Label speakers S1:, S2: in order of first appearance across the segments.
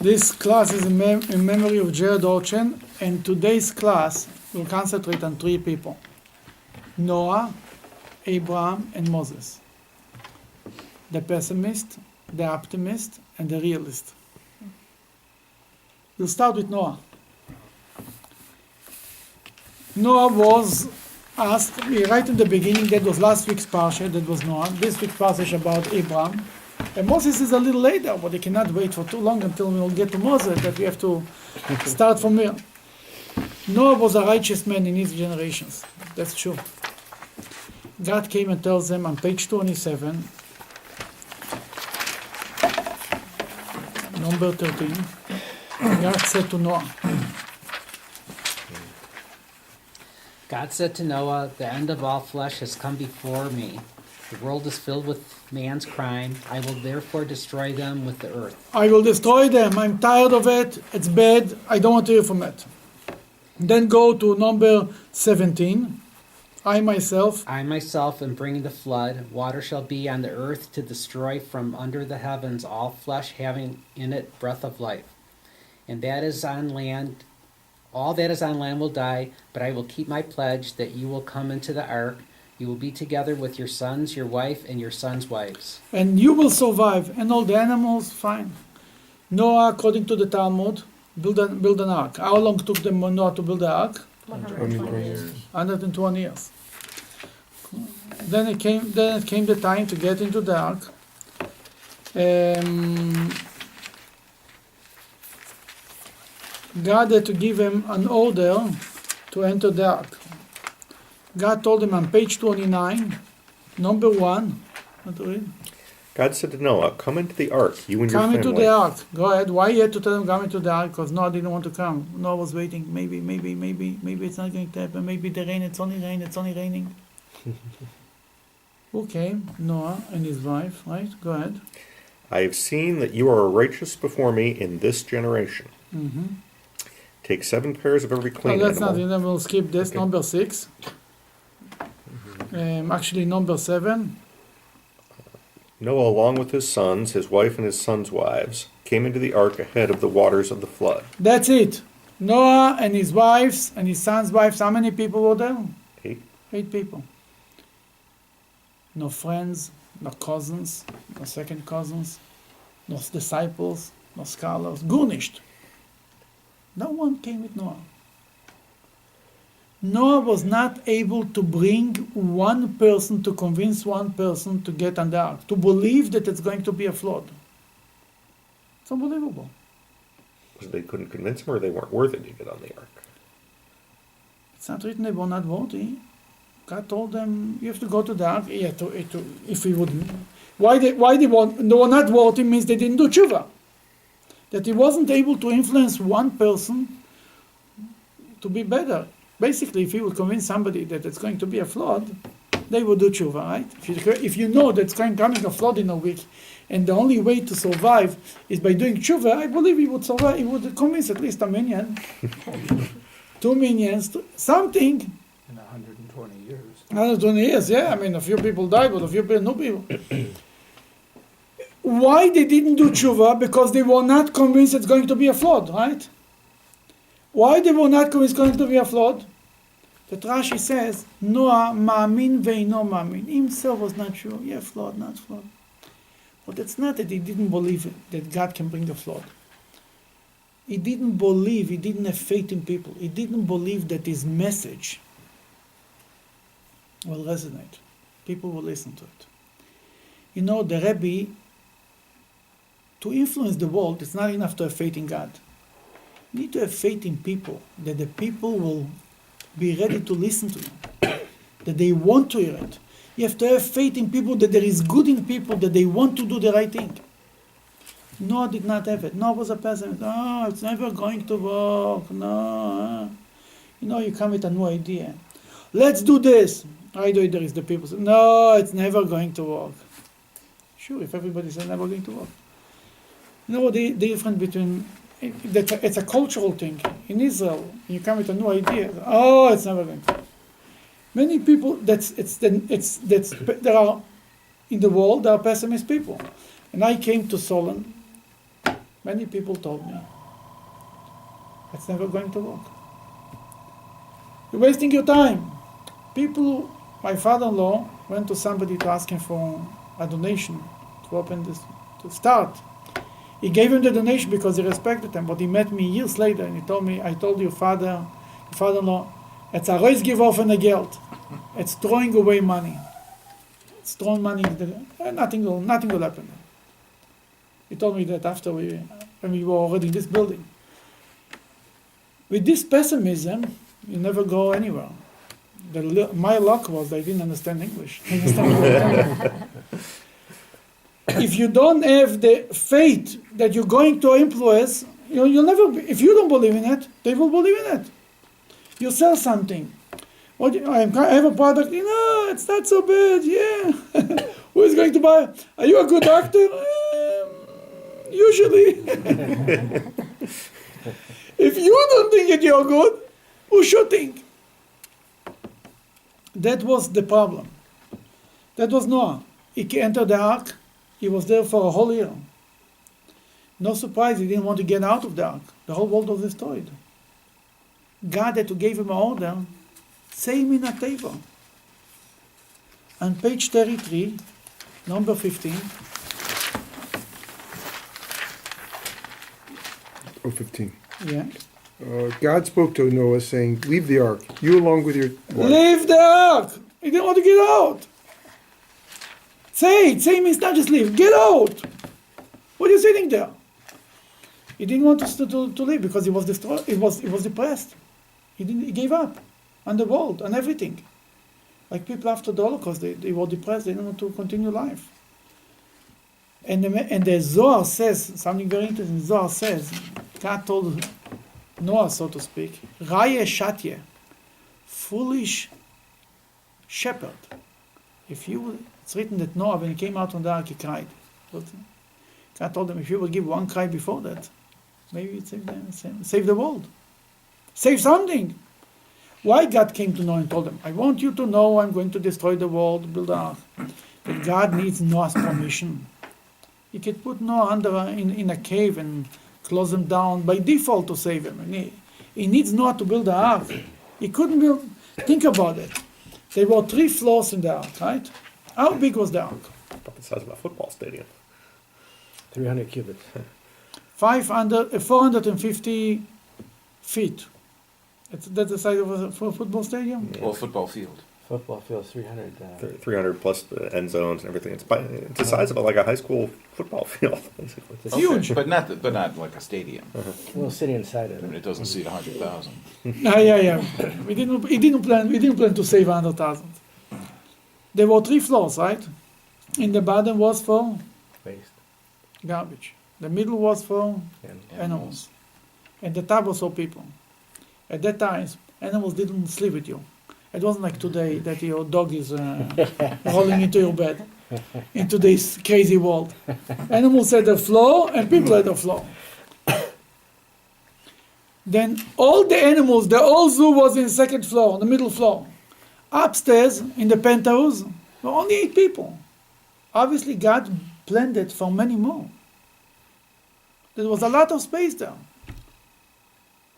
S1: This class is in memory of Jared Orchen, and today's class will concentrate on three people: Noah, Abraham, and Moses. The pessimist, the optimist, and the realist. We'll start with Noah. Noah was asked, right in the beginning, that was last week's parsha, that was Noah. This week's parsha is about Abraham. And Moses is a little later, but they cannot wait for too long until we will get to Moses, that we have to start from here. Noah was a righteous man in his generations. That's true. God came and tells them on page 27, number 13, God said to Noah,
S2: God said to Noah, the end of all flesh has come before me. The world is filled with man's crime. I will therefore destroy them with the earth.
S1: I will destroy them. I'm tired of it. It's bad. I don't want to hear from it. Then go to number 17. I myself
S2: am bringing the flood. Water shall be on the earth to destroy from under the heavens all flesh having in it breath of life. And that is on land. All that is on land will die, but I will keep my pledge that you will come into the ark. You will be together with your sons, your wife, and your sons' wives.
S1: And you will survive. And all the animals, fine. Noah, according to the Talmud, build an ark. How long took them Noah to build the ark?
S3: 120 years.
S1: 120 years. Then it came the time to get into the ark. God had to give him an order to enter the ark. God told him on page 29, number 1,
S3: God said to Noah, come into the ark, you and your
S1: come
S3: family.
S1: into the ark. Go ahead. Why you had to tell him come into the ark? Because Noah didn't want to come. Noah was waiting. Maybe it's not going to happen. Maybe the rain, it's only raining. Who came? Noah and his wife, right? Go ahead.
S3: I have seen that you are righteous before me in this generation.
S1: Mm-hmm.
S3: Take 7 pairs of every clean
S1: that's
S3: animal.
S1: not, then we'll skip this. Okay. Number 6. Actually, number 7.
S3: Noah, along with his sons, his wife, and his sons' wives, came into the ark ahead of the waters of the flood.
S1: That's it. Noah and his wives and his sons' wives. How many people were there?
S3: 8.
S1: 8 people. No friends, no cousins, no second cousins, no disciples, no scholars. Gurnished. No one came with Noah. Noah was not able to bring one person, to convince one person to get on the ark, to believe that it's going to be a flood. It's unbelievable.
S3: Because they couldn't convince him, or they weren't worthy to get on the ark?
S1: It's not written they were not worthy. God told them, you have to go to the ark. If we would, why they were not worthy means they didn't do tshuva. That he wasn't able to influence one person to be better. Basically, if he would convince somebody that it's going to be a flood, they would do tshuva, right? If you know that it's coming a flood in a week, and the only way to survive is by doing tshuva, I believe he would survive. He would convince at least a minion, 2 minions, something.
S4: In 120 years.
S1: 120 years, yeah. I mean, a few people died, but a few people, no people. Why they didn't do tshuva? Because they were not convinced it's going to be a flood, right? Why they were not convinced it's going to be a flood? That Rashi says, Noah ma'amin ve'ino ma'amin. Himself was not sure. Yeah, flood, not flood. But it's not that he didn't believe that God can bring a flood. He didn't believe, he didn't have faith in people. He didn't believe that his message will resonate. People will listen to it. You know, the Rebbe, to influence the world, it's not enough to have faith in God. You need to have faith in people, that the people will be ready to listen to you, that they want to hear it. You have to have faith in people, that there is good in people, that they want to do the right thing. Noah did not have it. Noah was a pessimist. Oh, it's never going to work. No. You know, you come with a new idea. Let's do this. Right away there is the people say, no, it's never going to work. Sure, if everybody says never going to work. You know what the difference between, it's a cultural thing. In Israel, you come with a new idea. Oh, it's never going to work. Many people, there are in the world, there are pessimist people. And I came to Solon Many people told me, it's never going to work. You're wasting your time. My father-in-law went to somebody to ask him for a donation to open this, to start. He gave him the donation because he respected him, but he met me years later and he told me, I told your father-in-law, it's a rausgeworfene Geld. It's throwing away money. It's throwing money, nothing will happen. He told me that after when we were already in this building. With this pessimism, you never go anywhere. My luck was I didn't understand English. If you don't have the faith that you're going to influence, you'll never. If you don't believe in it, they will believe in it. You sell something. I have a product. It's not so bad. Yeah. Who is going to buy? Are you a good actor? Usually. If you don't think that you're good, who should think? That was the problem. That was Noah. He entered the ark. He was there for a whole year. No surprise, he didn't want to get out of the ark. The whole world was destroyed. God had to give him an order, same in a table. On page 33, number 15.
S5: 15.
S1: Yeah.
S5: God spoke to Noah saying, leave the ark, you along with your wife.
S1: Leave the ark! He didn't want to get out. Say means not just leave. Get out! What are you sitting there? He didn't want to leave because he was destroyed. He was depressed. He gave up on the world, on everything. Like people after the Holocaust, they were depressed. They didn't want to continue life. And the Zohar says something very interesting. Zohar says God told Noah, so to speak, Raya Shatye, foolish shepherd. It's written that Noah, when he came out from the ark, he cried. But God told him, if you will give one cry before that, maybe you'd save the world. Save something. Why God came to Noah and told him, I want you to know I'm going to destroy the world, build an ark. That God needs Noah's permission. He could put Noah in a cave and close him down by default to save him. And he needs Noah to build the ark. He couldn't build. Think about it. There were 3 floors in the ark, right? How big was the ark?
S3: About the size of a football stadium.
S4: 300 cubits.
S1: 450 feet. That's the size of a football stadium?
S3: Yeah.
S6: Well, football field.
S4: Football field, 300.
S3: 300 plus the end zones and everything. It's the size of like a high school football field, basically.
S1: It's huge.
S6: But not like a stadium.
S4: We'll sit inside
S6: I
S4: it.
S6: mean, it doesn't seat 100,000.
S1: Yeah. We didn't plan to save 100,000. There were 3 floors, right? In the bottom was for
S4: Waste.
S1: garbage. The middle was for
S4: And
S1: animals. And the top was for people. At that time, animals didn't sleep with you. It wasn't like today that your dog is rolling into your bed, in today's crazy world. Animals had the floor and people had the floor. Then all the animals, the whole zoo was in the second floor, the middle floor. Upstairs, in the penthouse, were only 8 people. Obviously, God planned it for many more. There was a lot of space there.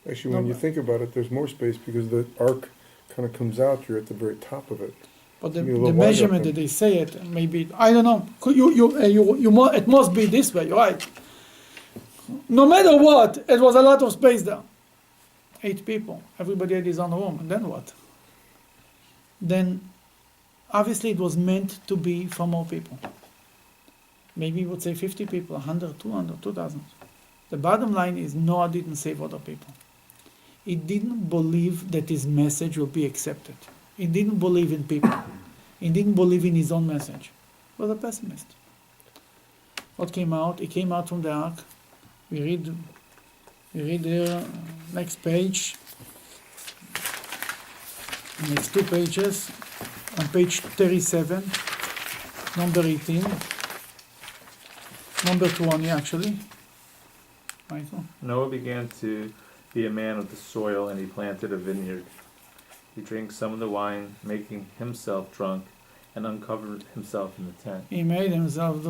S5: Actually, when you think about it, there's more space because the ark kind of comes out, you're at the very top of it.
S1: But
S5: Maybe a
S1: the
S5: little wider
S1: measurement
S5: up
S1: that they say it, maybe, I don't know. It must be this way, right? No matter what, it was a lot of space there. 8 people, everybody had his own room, and then what? Then, obviously it was meant to be for more people. Maybe we would say 50 people, 100, 200, 2,000. The bottom line is Noah didn't save other people. He didn't believe that his message will be accepted. He didn't believe in people. He didn't believe in his own message. He was a pessimist. What came out? He came out from the ark. We read there, next page. Next 2 pages. On page 37, number 18. Number 20, actually. Michael?
S7: Noah began to be a man of the soil, and he planted a vineyard. He drank some of the wine, making himself drunk, and uncovered himself in the tent.
S1: He made himself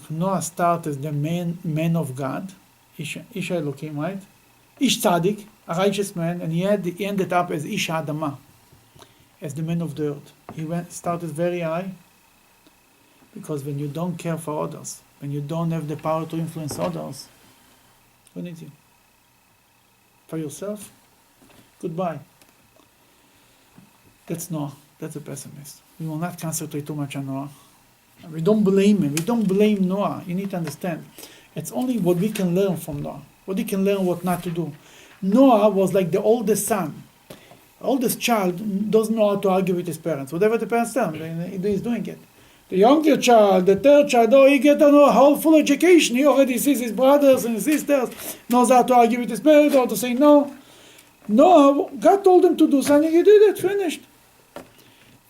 S1: Noah started as the man of God, Ish Elokim, right? Ish Tzaddik, a righteous man, and he ended up as Ish Adama, as the man of the earth. He started very high, because when you don't care for others, when you don't have the power to influence others, who needs you? For yourself? Goodbye. That's Noah. That's a pessimist. We will not concentrate too much on Noah. We don't blame him. We don't blame Noah. You need to understand. It's only what we can learn from Noah. What we can learn what not to do. Noah was like the oldest son. Oldest child doesn't know how to argue with his parents. Whatever the parents tell him, he's doing it. The younger child, the third child, he gets a whole full education. He already sees his brothers and his sisters, knows how to argue with his parents, or to say no. Noah, God told him to do something, he did it, finished.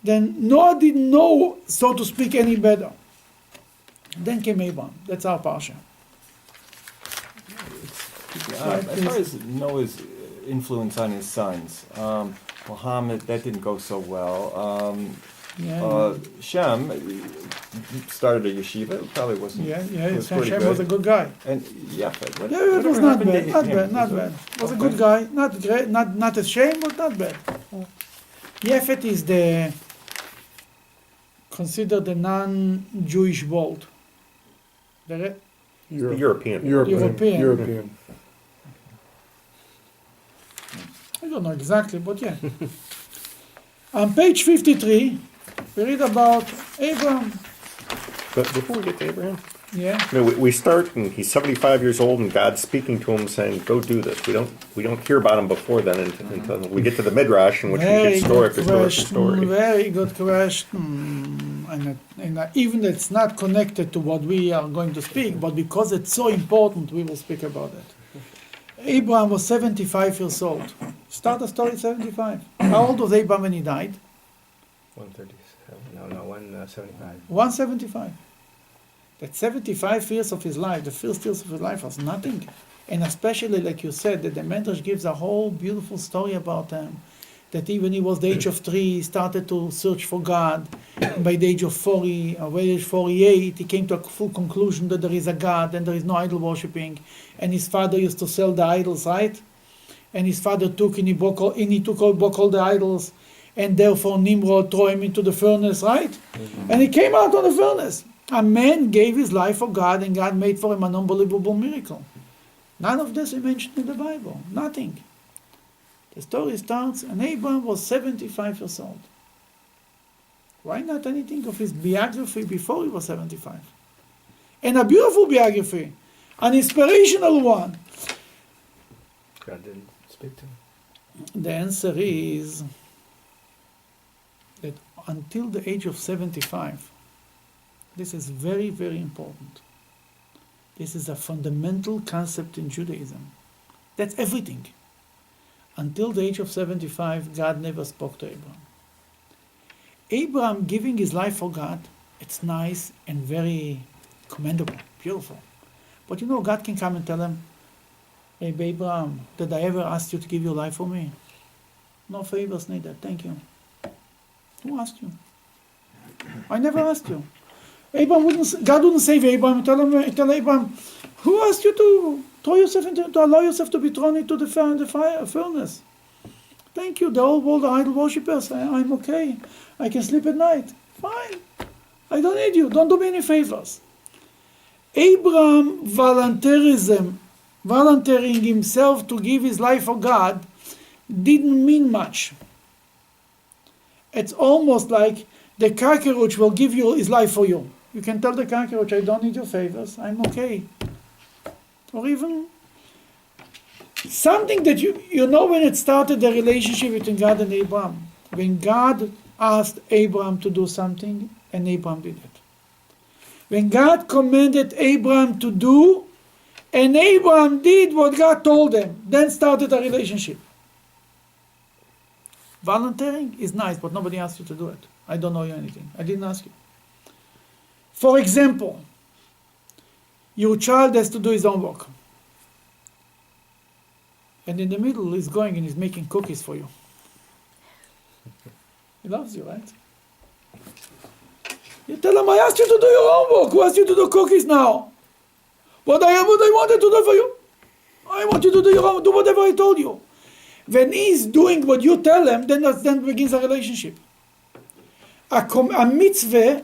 S1: Then Noah didn't know, so to speak, any better. Then came Abraham. That's our Parsha.
S8: As far as Noah's influence on his sons, Muhammad, that didn't go so well. Shem started a yeshiva. It probably wasn't.
S1: Shem was a good guy.
S8: And Yafet.
S1: It was not bad. Not bad. Was a good guy. Not great. Not as Shem, but not bad. Yafet is considered the non-Jewish world.
S3: European.
S5: European.
S1: I don't know exactly, but yeah. On page 53, we read about Abraham.
S3: But before we get to Abraham,
S1: Yeah.
S3: we start and he's 75 years old and God's speaking to him saying, "Go do this." We don't hear about him before then until we get to the midrash in which we get story after story.
S1: Very good question. And even it's not connected to what we are going to speak, but because it's so important, we will speak about it. Abraham was 75 years old. Start the story 75. How old was Abraham when he died?
S4: 137. No, 175.
S1: 175. That 75 years of his life, the first years of his life, was nothing. And especially, like you said, that the Medrash gives a whole beautiful story about him. That even he was the age of 3, he started to search for God. And by the age of 40, or by the age of 48, he came to a full conclusion that there is a God and there is no idol worshipping. And his father used to sell the idols, right? And his father took and he broke all the idols. And therefore Nimrod threw him into the furnace, right? Mm-hmm. And he came out of the furnace. A man gave his life for God and God made for him an unbelievable miracle. None of this is mentioned in the Bible. Nothing. The story starts, and Abraham was 75 years old. Why not anything of his biography before he was 75? And a beautiful biography, an inspirational one.
S4: God didn't speak to him.
S1: The answer is that until the age of 75, this is very, very important. This is a fundamental concept in Judaism. That's everything. Until the age of 75, God never spoke to Abraham. Abraham giving his life for God, it's nice and very commendable, beautiful. But God can come and tell him, "Hey, Abraham, did I ever ask you to give your life for me? No favors needed, thank you." Who asked you? I never asked you. God wouldn't save Abraham and tell Abraham, "Who asked you to throw yourself to allow yourself to be thrown into the furnace? Thank you, the whole world are idol worshippers. I'm okay. I can sleep at night. Fine. I don't need you. Don't do me any favors." Abraham volunteering himself to give his life for God didn't mean much. It's almost like the cockroach will give you his life for you. You can tell the cockroach, "I don't need your favors. I'm okay." Or even something that when it started the relationship between God and Abraham. When God asked Abraham to do something, and Abraham did it. When God commanded Abraham to do, and Abraham did what God told him, then started a relationship. Volunteering is nice, but nobody asked you to do it. I don't know you anything. I didn't ask you. For example, your child has to do his homework. And in the middle, he's going and he's making cookies for you. He loves you, right? You tell him, "I asked you to do your homework. Who asked you to do cookies now? What I wanted to do for you?" I want you to do whatever I told you. When he's doing what you tell him, then begins a relationship. A mitzvah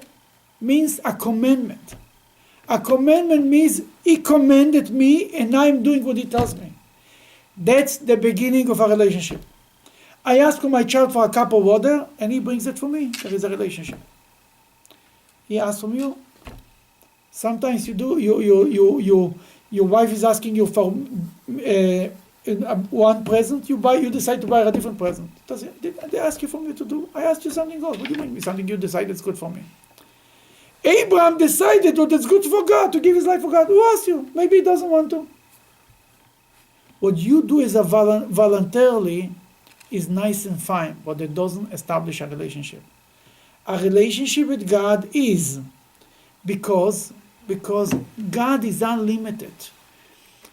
S1: means a commandment. A commandment means he commanded me and I'm doing what he tells me. That's the beginning of a relationship. I ask my child for a cup of water and he brings it for me. There is a relationship. He asks from you. Sometimes you do. Your wife is asking you for one present. You decide to buy a different present. They ask you for me to do. I asked you something good. What do you mean? Something you decide is good for me. Abraham decided that it's good for God to give his life for God. Who asked you? Maybe he doesn't want to. What you do is voluntarily is nice and fine, but it doesn't establish a relationship. A relationship with God is because God is unlimited.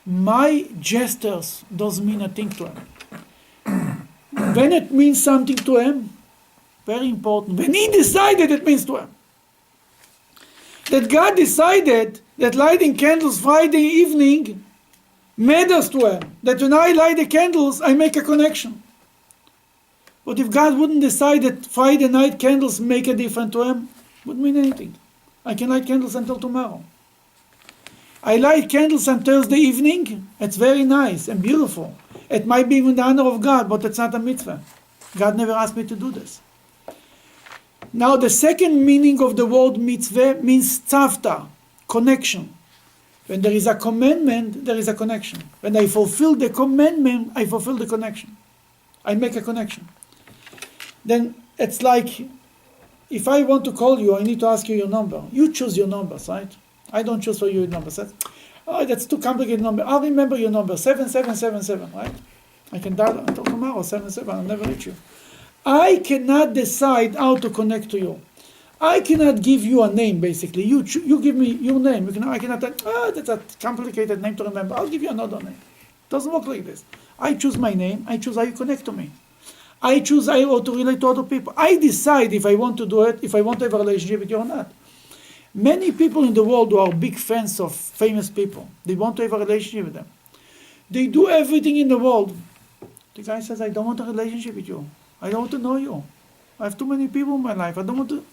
S1: My gestures doesn't mean a thing to him. When it means something to him, very important. When he decided, it means to him. That God decided that lighting candles Friday evening matters to him. That when I light the candles, I make a connection. But if God wouldn't decide that Friday night candles make a difference to him, wouldn't mean anything. I can light candles until tomorrow. I light candles on Thursday evening. It's very nice and beautiful. It might be in the honor of God, but it's not a mitzvah. God never asked me to do this. Now the second meaning of the word mitzvah means tzavta, connection. When there is a commandment, there is a connection. When I fulfill the commandment, I fulfill the connection. I make a connection. Then it's like, if I want to call you, I need to ask you your number. You choose your numbers, right? I don't choose for you your numbers. That's too complicated number. I'll remember your number, 7777, right? I can dial until tomorrow, 77, I'll never reach you. I cannot decide how to connect to you. I cannot give you a name, basically. You give me your name. I cannot tell, that's a complicated name to remember. I'll give you another name. It doesn't work like this. I choose my name. I choose how you connect to me. I choose how to relate to other people. I decide if I want to do it, if I want to have a relationship with you or not. Many people in the world who are big fans of famous people, they want to have a relationship with them. They do everything in the world. The guy says, I don't want a relationship with you. I don't want to know you. I have too many people in my life. I don't want to.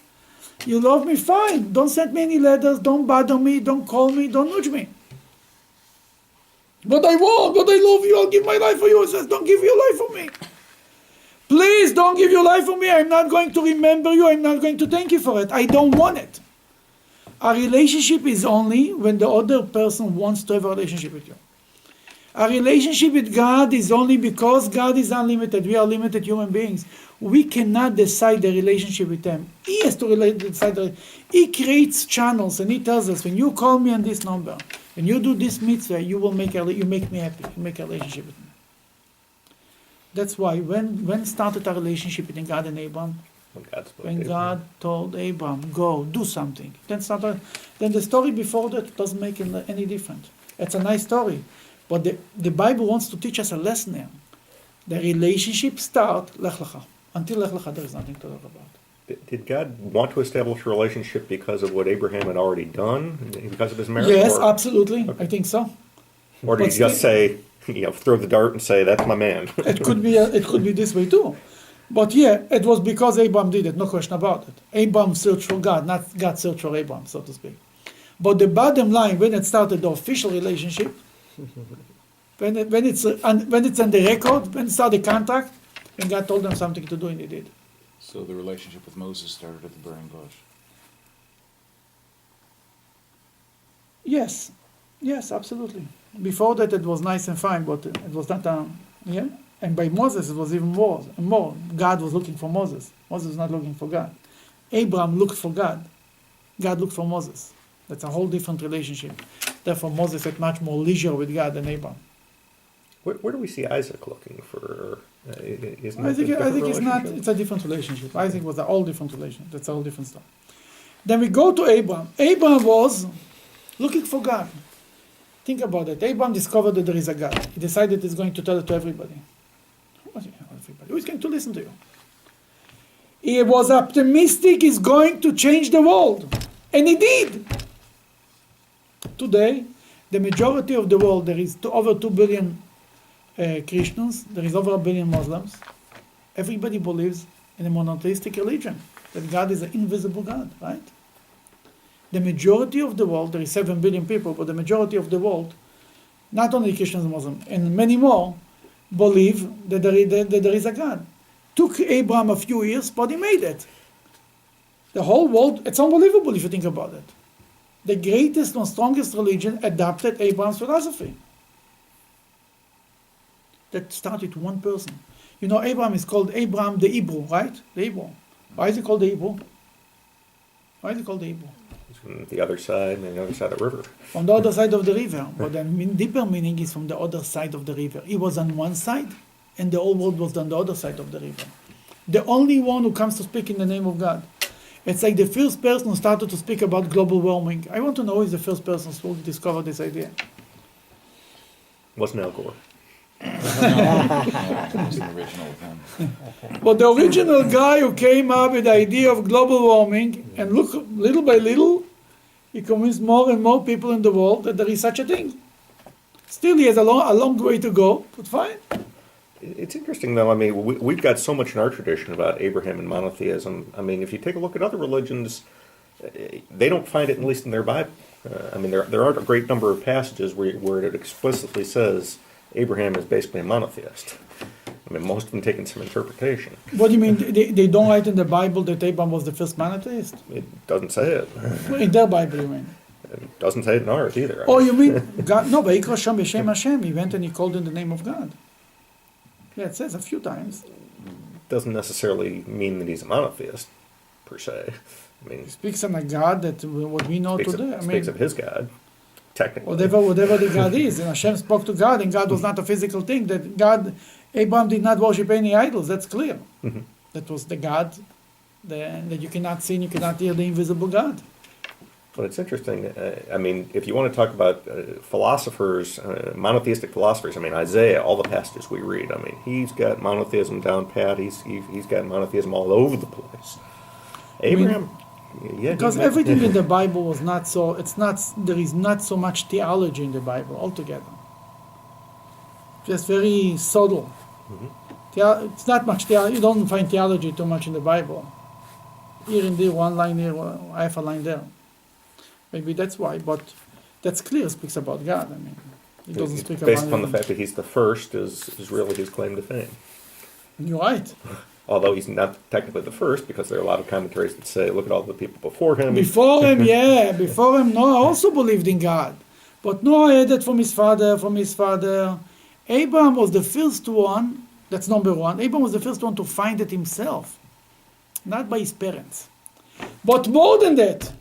S1: You love me, fine. Don't send me any letters. Don't bother me. Don't call me. Don't nudge me. But I won't. But I love you. I'll give my life for you. He says, don't give your life for me. Please don't give your life for me. I'm not going to remember you. I'm not going to thank you for it. I don't want it. A relationship is only when the other person wants to have a relationship with you. A relationship with God is only because God is unlimited. We are limited human beings. We cannot decide the relationship with Him. He has to decide. He creates channels and He tells us, when you call me on this number, when you do this mitzvah, you make me happy. You make a relationship with me. That's why when started a relationship between God and Abraham? When God told Abraham, go, do something. Then the story before that doesn't make any difference. It's a nice story. But the Bible wants to teach us a lesson here. The relationship starts, Lech Lecha. Until Lech Lecha, there is nothing to talk about.
S3: Did God want to establish a relationship because of what Abraham had already done, because of his marriage?
S1: Yes, absolutely. Okay. I think so.
S3: Or did he just say, throw the dart and say, that's my man?
S1: It could be this way too. But yeah, it was because Abraham did it, no question about it. Abraham searched for God, not God searched for Abraham, so to speak. But the bottom line, when it started the official relationship, when it's on the record, when it started the contract, and God told them something to do, and He did.
S6: So the relationship with Moses started at the burning bush.
S1: Yes, absolutely. Before that, it was nice and fine, but it was not. Yeah. And by Moses, it was even more. God was looking for Moses. Moses was not looking for God. Abraham looked for God. God looked for Moses. That's a whole different relationship. Therefore, Moses had much more leisure with God than Abraham.
S3: Where do we see Isaac looking for?
S1: I think it's not. It's a different relationship. Isaac was a whole different relationship. That's a whole different stuff. Then we go to Abraham. Abraham was looking for God. Think about it. Abraham discovered that there is a God. He decided he's going to tell it to everybody. Who is going to listen to you? He was optimistic. He's going to change the world, and he did. Today, The majority of the world, there is over 2 billion Christians, there is over 1 billion Muslims. Everybody believes in a monotheistic religion, that God is an invisible God, right? The majority of the world, there is 7 billion people, but the majority of the world, not only Christians and Muslims, and many more, believe that there is a God. Took Abraham a few years, but he made it. The whole world, it's unbelievable if you think about it. The greatest and strongest religion adopted Abraham's philosophy. That started with one person. You know, Abraham is called Abraham the Hebrew, right? The Hebrew. Why is he called the Hebrew? Why is he called the Hebrew?
S3: It's from the other side, and the other side of the river.
S1: From the other side of the river. But the deeper meaning is from the other side of the river. He was on one side, and the whole world was on the other side of the river. The only one who comes to speak in the name of God. It's like the first person who started to speak about global warming. I want to know who is the first person who discovered this idea.
S3: Wasn't Al Gore.
S6: That was the original one.
S1: But the original guy who came up with the idea of global warming, and look, little by little, he convinced more and more people in the world that there is such a thing. Still, he has a long way to go, but fine.
S3: It's interesting, though. I mean, we've got so much in our tradition about Abraham and monotheism. I mean, if you take a look at other religions, they don't find it, at least in their Bible. I mean, there aren't a great number of passages where it explicitly says Abraham is basically a monotheist. I mean, most of them taking some interpretation.
S1: What do you mean? They don't write in the Bible that Abraham was the first monotheist?
S3: It doesn't say it.
S1: In their Bible, you mean?
S3: It doesn't say it in ours either.
S1: Oh, you mean God? No, Vayikra Shem B'Shem Hashem. He went and he called in the name of God. Yeah, it says a few times.
S3: Doesn't necessarily mean that he's a monotheist, per se. I mean,
S1: Speaks on a God that what we know today.
S3: speaks of his God, technically.
S1: Whatever the God is, and Hashem spoke to God, and God was not a physical thing. That God, Abraham did not worship any idols. That's clear.
S3: Mhm.
S1: That was the God that you cannot see, and you cannot hear, the invisible God.
S3: But it's interesting. I mean, if you want to talk about philosophers, monotheistic philosophers, I mean, Isaiah, all the passages we read, I mean, he's got monotheism down pat. He's got monotheism all over the place. Abraham, yeah.
S1: Because everything in the Bible was not so. It's not. There is not so much theology in the Bible altogether. Just very subtle.
S3: Mhm.
S1: It's not much theology. You don't find theology too much in the Bible. Here and there, one line here, half a line there. Maybe that's why, but that's clear. Speaks about God. I mean, it doesn't speak about.
S3: Based upon the fact that he's the first is really his claim to fame.
S1: You're right.
S3: Although he's not technically the first, because there are a lot of commentaries that say, look at all the people before him.
S1: Before him, yeah. Before him, Noah also believed in God. But Noah had it from his father. Abraham was the first one, that's number one. Abraham was the first one to find it himself, not by his parents. But more than that,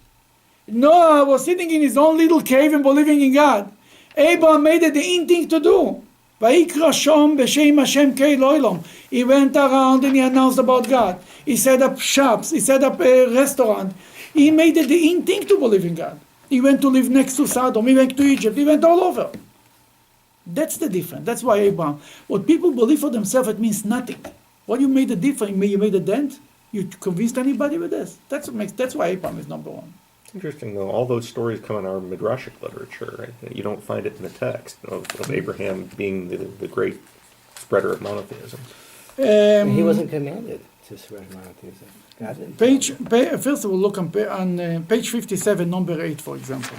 S1: Noah was sitting in his own little cave and believing in God. Abraham made it the in thing to do. Vayikra Shem B'Shem Hashem Kei Lo Elom. He went around and he announced about God. He set up shops. He set up a restaurant. He made it the in thing to believe in God. He went to live next to Sodom. He went to Egypt. He went all over. That's the difference. That's why Abraham. What people believe for themselves, it means nothing. What you made a difference, you made a dent. You convinced anybody with this. That's why Abraham is number one.
S3: Interesting, though, all those stories come in our midrashic literature, right? You don't find it in the text of Abraham being the great spreader of monotheism.
S4: He wasn't commanded to spread monotheism. God didn't.
S1: First of all, look on page 57, number 8, for example.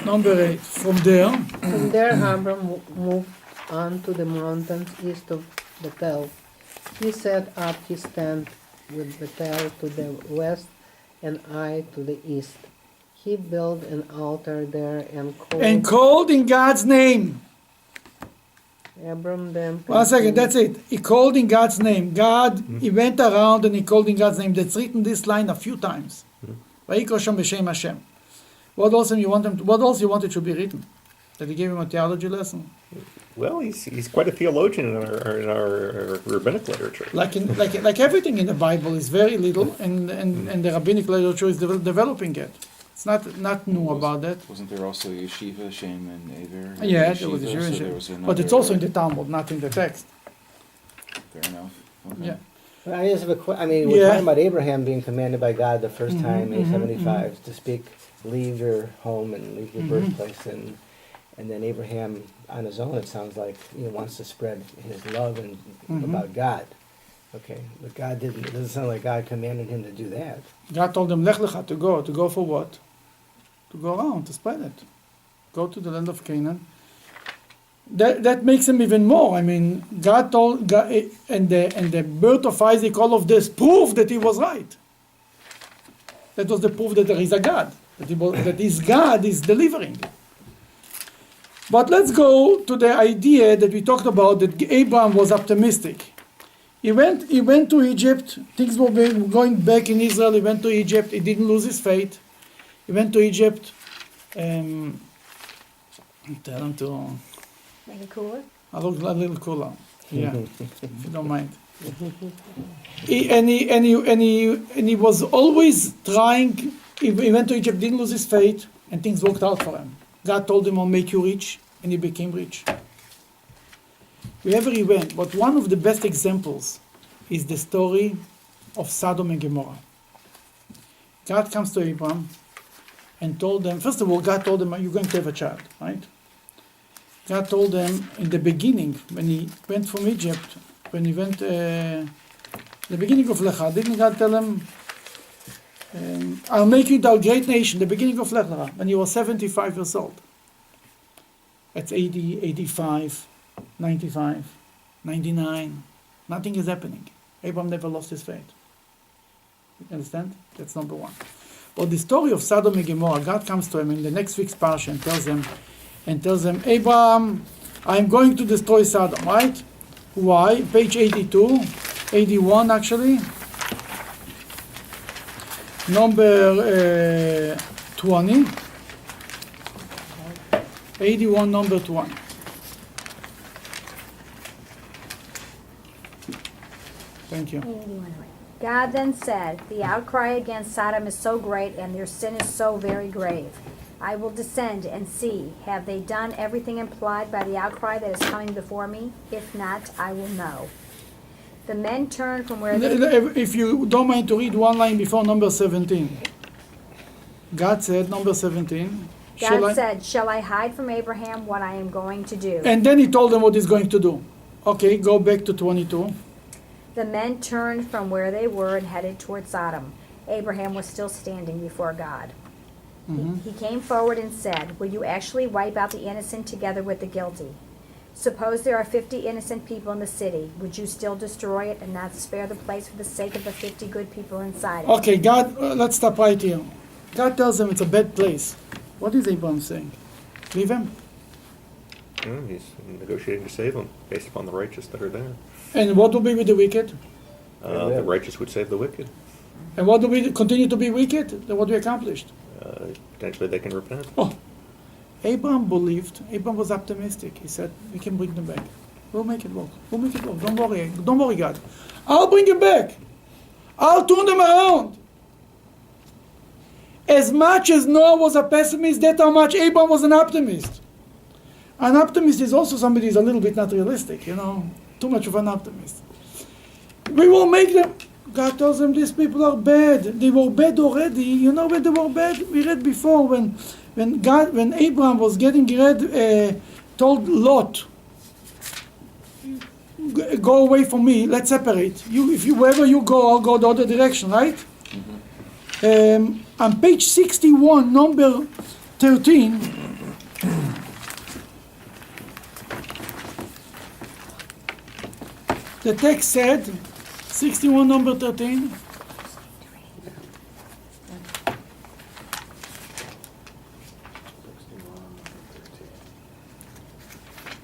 S1: Number 8, from there.
S9: From there, Abram moved on to the mountains east of Bethel. He set up his tent with Bethel to the west and Ai to the east. He built an altar there and
S1: called in God's name.
S9: Abram then.
S1: 1 second, that's it. He called in God's name. God, he went around and he called in God's name. That's written this line a few times. Vayikra Shem B'Shem Hashem. What else you want it to be written? That he gave him a theology lesson?
S3: Well, he's quite a theologian in our rabbinic literature.
S1: Like everything in the Bible is very little, and the rabbinic literature is developing it. It's not new about that.
S6: Wasn't there also Yeshiva, Shem, and Aver?
S1: Yeah, there was Yeshiva,
S6: so
S1: but it's also in the Talmud, not in the text.
S6: Fair enough. Okay.
S1: Yeah.
S4: I just have a I mean, we're
S1: Yeah.
S4: talking about Abraham being commanded by God the first time, age
S1: mhm,
S4: 75, to speak, leave your home and leave your
S1: Mhm.
S4: birthplace, and then Abraham, on his own, it sounds like, wants to spread his love and
S1: Mhm.
S4: about God. Okay, but God didn't. It doesn't sound like God commanded him to do that.
S1: God told him, Lech Lecha, to go. To go for what? To go around, to spread it. Go to the land of Canaan. That makes him even more. I mean, God told, God, and the birth of Isaac, all of this proved that he was right. That was the proof that there is a God, that his God is delivering. But let's go to the idea that we talked about, that Abraham was optimistic. He went to Egypt. Things were going back in Israel. He went to Egypt. He didn't lose his faith. He went to Egypt. Tell him to
S10: Make it cooler?
S1: a little cooler. Yeah, if you don't mind. He was always trying. He went to Egypt, didn't lose his faith, and things worked out for him. God told him, I'll make you rich, and he became rich. Wherever he went, but one of the best examples is the story of Sodom and Gomorrah. God comes to Abraham and told them, first of all, God told him, you're going to have a child, right? God told them in the beginning, when he went from Egypt, when he went, the beginning of Lecha, didn't God tell him, I'll make you a great nation, the beginning of Lecha, when he was 75 years old. That's 80, 85, 95, 99. Nothing is happening. Abraham never lost his faith. You understand? That's number one. But the story of Sodom and Gomorrah, God comes to him in the next week's parsha and tells him, Abraham, I'm going to destroy Sodom, right? Why? Page 82, 81 actually. Number 20. 81, number 20. Thank you.
S10: God then said, the outcry against Sodom is so great and their sin is so very grave. I will descend and see, have they done everything implied by the outcry that is coming before me? If not, I will know. The men turned from where they...
S1: If you don't mind to read one line before number 17. God said, number 17.
S10: God said, shall I hide from Abraham what I am going to do?
S1: And then he told them what he's going to do. Okay, go back to 22.
S10: The men turned from where they were and headed toward Sodom. Abraham was still standing before God. He came forward and said, will you actually wipe out the innocent together with the guilty? Suppose there are 50 innocent people in the city. Would you still destroy it and not spare the place for the sake of the 50 good people inside it?
S1: Okay, God, let's stop right here. God tells them it's a bad place. What is Abraham saying? Leave him?
S3: He's negotiating to save them based upon the righteous that are there.
S1: And what will be with the wicked?
S3: The righteous would save the wicked.
S1: And what do we continue to be wicked? Then what we accomplished?
S3: Potentially they can repent.
S1: Oh, Abraham believed. Abraham was optimistic. He said, we can bring them back. We'll make it work. We'll make it work. Don't worry. Don't worry, God. I'll bring them back. I'll turn them around. As much as Noah was a pessimist, that's how much Abraham was an optimist. An optimist is also somebody who's a little bit not realistic, too much of an optimist. We will make them. God tells them these people are bad. They were bad already. You know when they were bad? We read before when Abraham was getting ready, told Lot, go away from me. Let's separate. Wherever you go, I'll go the other direction. Right? On page 61, number 13. The text said, 61, number 13.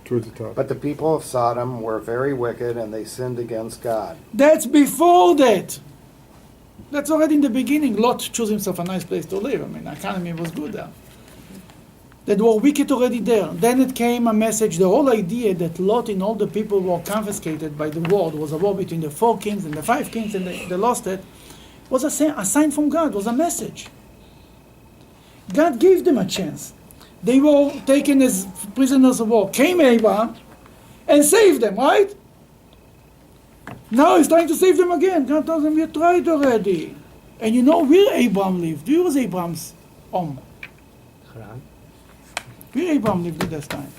S5: Towards the top.
S11: But the people of Sodom were very wicked, and they sinned against God.
S1: That's before that. That's already in the beginning. Lot chose himself a nice place to live. The economy was good there. That were wicked already there. Then it came a message, the whole idea that Lot and all the people were confiscated by the war. There was a war between the 4 kings and the 5 kings, and they lost it. Was a sign from God, was a message. God gave them a chance. They were taken as prisoners of war. Came Abraham and saved them, right? Now he's trying to save them again. God tells them, you tried already. And you know where Abraham lived? Where was Abraham's home?
S4: Haran?
S1: Where Abraham lived at this time?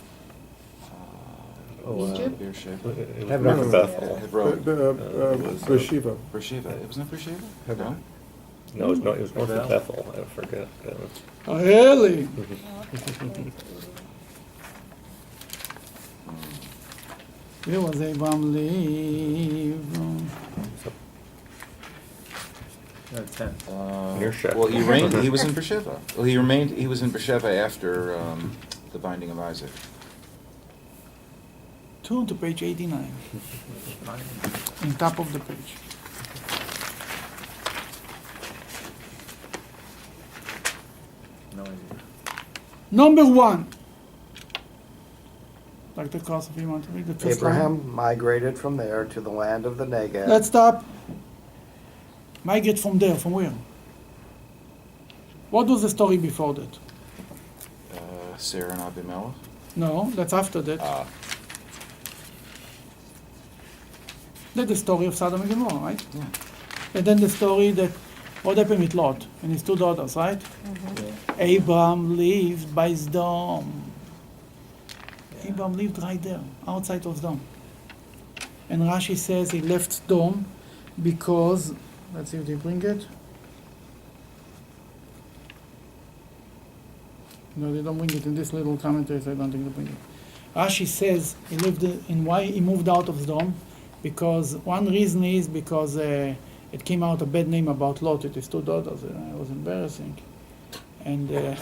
S9: Egypt?
S6: Beersheba.
S3: It was
S4: Hebron.
S3: north of Bethel.
S6: Hebron.
S5: Beersheba.
S6: Beersheba. Wasn't it Beersheba?
S4: Hebron.
S3: No, it was north of Bethel. I forget.
S1: Oh, really? Where was Abraham live?
S7: 10.
S3: Near Shechem.
S6: Well, he was in Beersheba. Well, he was in Beersheba after the binding of Isaac.
S1: Turn to page 89. On top of the page.
S7: No idea.
S1: Number 1. Dr. Kosoff, you want to read the first line?
S11: Abraham migrated from there to the land of the Negev.
S1: Let's stop. Migrate from there, from where? What was the story before that?
S6: Sarah and Abimelech.
S1: No, that's after that. That's the story of Sodom and Gomorrah, right?
S6: Yeah.
S1: And then the story that what happened with Lot and his 2 daughters, right? Abraham lived by Sodom. Abraham lived right there, outside of Sodom. And Rashi says he left Sodom because, let's see if they bring it. No, they don't bring it in this little commentary, so I don't think they bring it. Rashi says he lived in why he moved out of Sodom, because one reason is because it came out a bad name about Lot with his 2 daughters. It was embarrassing. And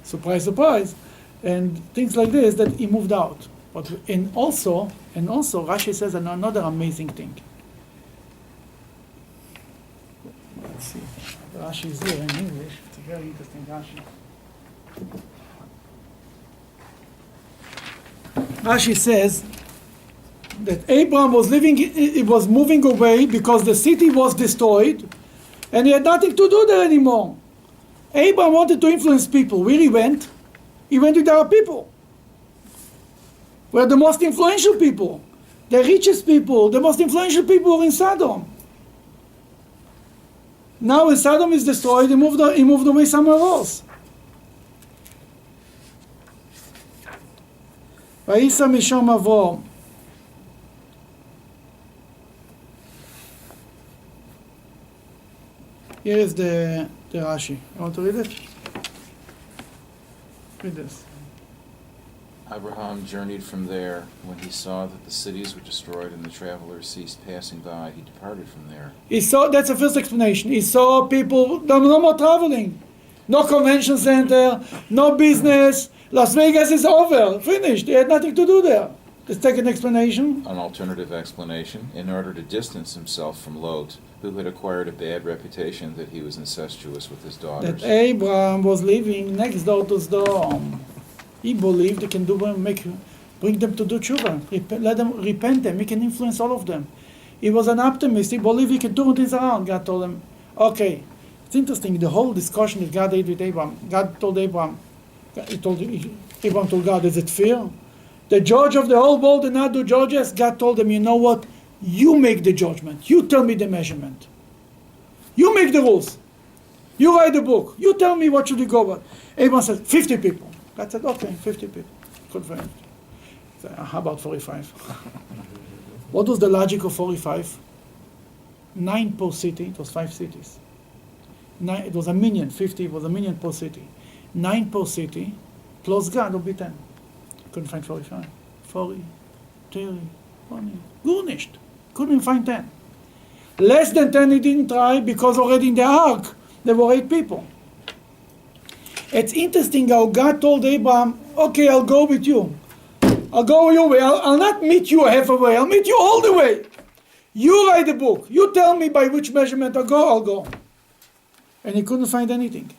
S1: surprise, surprise. And things like this, that he moved out. But and also Rashi says another amazing thing. Let's see. Rashi is here in English. It's a very interesting Rashi. Rashi says that Abraham was moving away because the city was destroyed and he had nothing to do there anymore. Abraham wanted to influence people. Where he went? He went with our people. We're the most influential people, the richest people, the most influential people were in Sodom. Now when Sodom is destroyed, he moved away somewhere else. Vayisa mishom avo. Here is the Rashi. You want to read it? Read this.
S6: Abraham journeyed from there. When he saw that the cities were destroyed and the travelers ceased passing by, he departed from there.
S1: He saw, that's the first explanation. He saw people, no more traveling. No convention center, no business. Las Vegas is over, finished. They had nothing to do there. The second explanation.
S6: An alternative explanation, in order to distance himself from Lot, who had acquired a bad reputation that he was incestuous with his daughters.
S1: That Abraham was living next door to Sodom. He believed he can bring them to do tshuva, let them repent them. He can influence all of them. He was an optimist. He believed he can turn things around. God told him, okay. It's interesting, the whole discussion that God had with Abraham. God told Abraham, Abraham told God, is it fair? The judge of the whole world did not do judges. God told him, you know what? You make the judgment. You tell me the measurement. You make the rules. You write the book. You tell me what should we go by. Abraham said, 50 people. God said, okay, 50 people. Confirmed. So, how about 45? What was the logic of 45? 9 per city. It was 5 cities. It was a million. 50 was a million per city. 9 per city, plus God would be 10. Couldn't find 45. 40, 30, 20. Garnished. Couldn't find 10. Less than 10 he didn't try because already in the ark there were 8 people. It's interesting how God told Abraham, okay, I'll go with you. I'll go your way. I'll not meet you halfway. I'll meet you all the way. You write the book. You tell me by which measurement I'll go. And he couldn't find anything.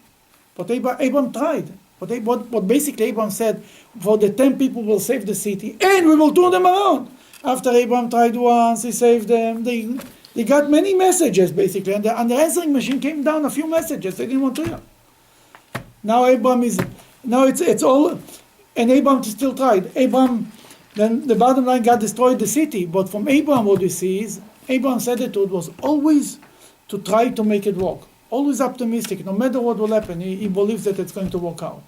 S1: But Abraham tried. But basically Abraham said, for the 10 people will save the city, and we will turn them around. After Abraham tried once, he saved them. They got many messages, basically. And the answering machine came down a few messages they didn't want to hear. Now it's all, and Abraham still tried. Abraham then the bottom line, God destroyed the city. But from Abraham, what we see is, Abraham's attitude was always to try to make it work. Always optimistic. No matter what will happen, he believes that it's going to work out.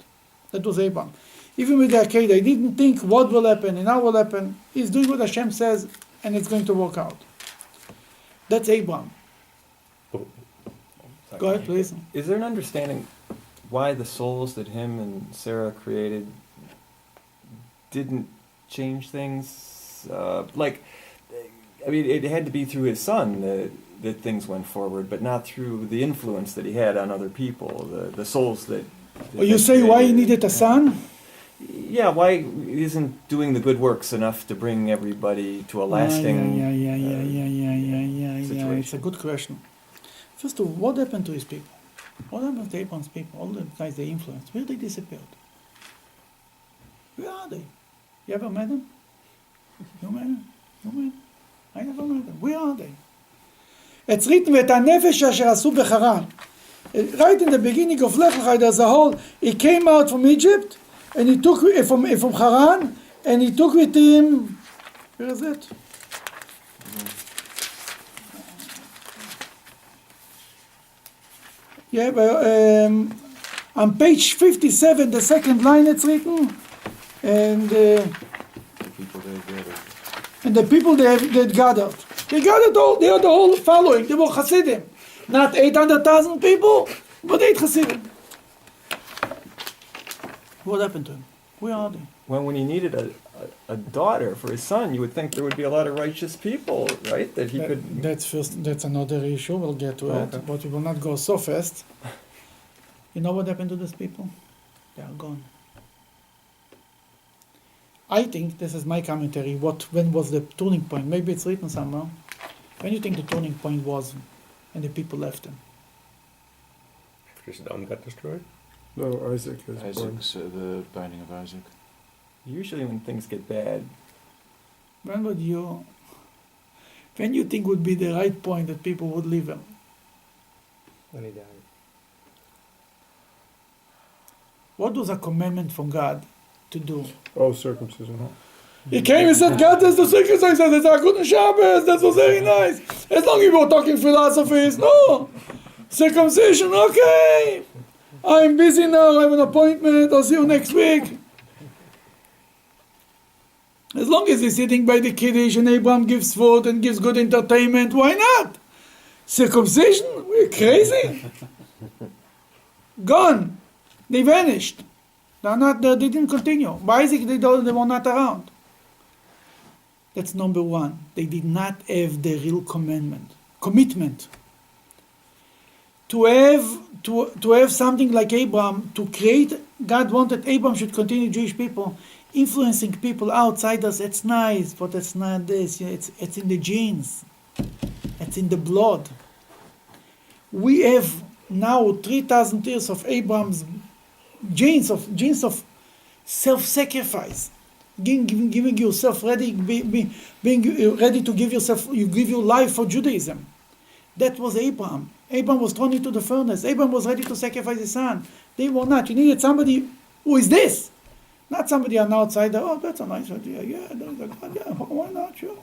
S1: That was Abraham. Even with the Akedah, he didn't think what will happen and how will happen. He's doing what Hashem says, and it's going to work out. That's Abraham. Go ahead, please.
S8: Is there an understanding why the souls that him and Sarah created didn't change things? It had to be through his son that things went forward, but not through the influence that he had on other people, the souls that...
S1: You say why he needed a son?
S8: Yeah, why isn't doing the good works enough to bring everybody to a lasting
S1: situation? It's a good question. First of all, what happened to his people? What happened to Abraham's people? All the guys they influenced, where they disappeared? Where are they? You ever met them? You met them? You met them? I never met them. Where are they? It's written with הנפש אשר עשו בחרן. Right in the beginning of Lech Lecha, there's a whole. He came out from Egypt, and he took from Haran, and he took with him. Where is it? Yeah, but, on page 57, the second line it's written, and the people they gathered. They gathered they had the whole following. They were Hasidim. Not 800,000 people, but 8 Hasidim. What happened to him? Where are they?
S8: When he needed a daughter for his son, you would think there would be a lot of righteous people, right? That he could...
S1: That's another issue. We'll get to it. But we will not go so fast. You know what happened to these people? They are gone. I think, this is my commentary, when was the turning point? Maybe it's written somewhere. When do you think the turning point was and the people left him?
S3: After Sodom got destroyed?
S5: No, Isaac is born.
S6: The binding of Isaac.
S8: Usually when things get bad.
S1: When you think would be the right point that people would leave him?
S4: When he died.
S1: What was a commandment from God to do?
S5: Oh, circumcision.
S1: He came and said, God does the circumcision. That's a good Shabbos. That was very nice. As long as we were talking philosophies, no. Circumcision, okay. I'm busy now. I have an appointment. I'll see you next week. As long as he's sitting by the Kiddush and Abraham gives food and gives good entertainment, why not? Circumcision? We're crazy. Gone. They vanished. They didn't continue. By Isaac, they were not around. That's number one. They did not have the real commitment. To have something like Abraham, to create, God wanted Abraham should continue Jewish people, influencing people, outsiders. It's nice, but it's not this. It's in the genes. It's in the blood. We have now 3,000 years of Abraham's genes of self-sacrifice, giving yourself ready, being ready to give yourself. You give your life for Judaism. That was Abraham. Abraham was thrown into the furnace. Abraham was ready to sacrifice his son. They were not. You needed somebody who is this, not somebody an outsider. Oh, that's a nice idea. Yeah, why not? Sure.